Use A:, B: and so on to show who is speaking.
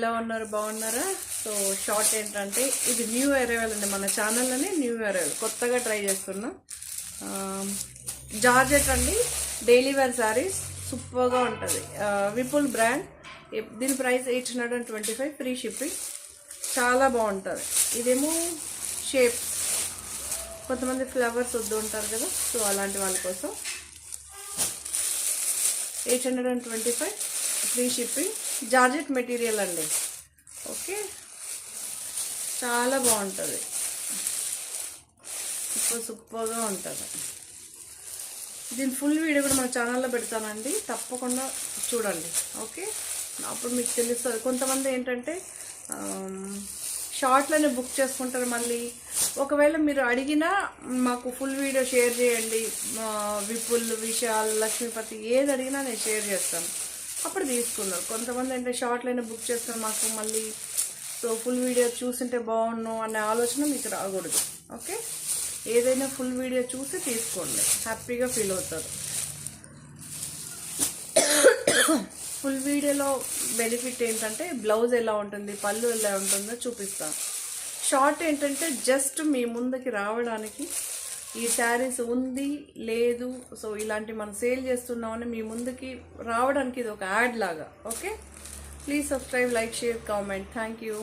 A: ఎలా ఉన్నారు, బాగున్నారా? సో షార్ట్ ఏంటంటే ఇది న్యూ అరైవల్ అండి, మన ఛానల్లోనే న్యూ అరైవల్, కొత్తగా ట్రై చేస్తున్నా. జార్జెట్ అండి, డైలీ వేర్ శారీస్ సూపర్గా ఉంటుంది. విపుల్ బ్రాండ్. దీని ప్రైస్ 825, ఫ్రీ షిప్పింగ్. చాలా బాగుంటుంది. ఇదేమో షేప్, కొంతమంది ఫ్లవర్స్ వద్దు ఉంటారు కదా, సో అలాంటి వాళ్ళ కోసం 825, ఫ్రీ షిప్పింగ్. జార్జెట్ మెటీరియల్ అండి. ఓకే, చాలా బాగుంటుంది, సూపర్గా ఉంటుంది. దీని ఫుల్ వీడియో కూడా మన ఛానల్లో పెడతానండి, తప్పకుండా చూడండి. ఓకే, అప్పుడు మీకు తెలుస్తుంది. కొంతమంది ఏంటంటే షార్ట్లోనే బుక్ చేసుకుంటారు. మళ్ళీ ఒకవేళ మీరు అడిగినా మాకు ఫుల్ వీడియో షేర్ చేయండి, విపుల్, విశాల్, లక్ష్మీపతి ఏది అడిగినా నేను షేర్ చేస్తాను, అప్పుడు తీసుకున్నారు. కొంతమంది అంటే షార్ట్లోనే బుక్ చేస్తారు మాకు, మళ్ళీ సో ఫుల్ వీడియో చూసింటే బాగుండు అనే ఆలోచన మీకు రాకూడదు. ఓకే, ఏదైనా ఫుల్ వీడియో చూసి తీసుకోండి, హ్యాపీగా ఫీల్ అవుతారు. ఫుల్ వీడియోలో బెనిఫిట్ ఏంటంటే బ్లౌజ్ ఎలా ఉంటుంది, పళ్ళు ఎలా ఉంటుందో చూపిస్తాను. షార్ట్ ఏంటంటే జస్ట్ మీ ముందుకి రావడానికి, ఈ శారీస్ ఉంది లేదు, సో ఇలాంటి మనం సేల్ చేస్తున్నామని మీ ముందుకి రావడానికి ఇది ఒక యాడ్ లాగా. Okay, please subscribe, like, share, comment. Thank you.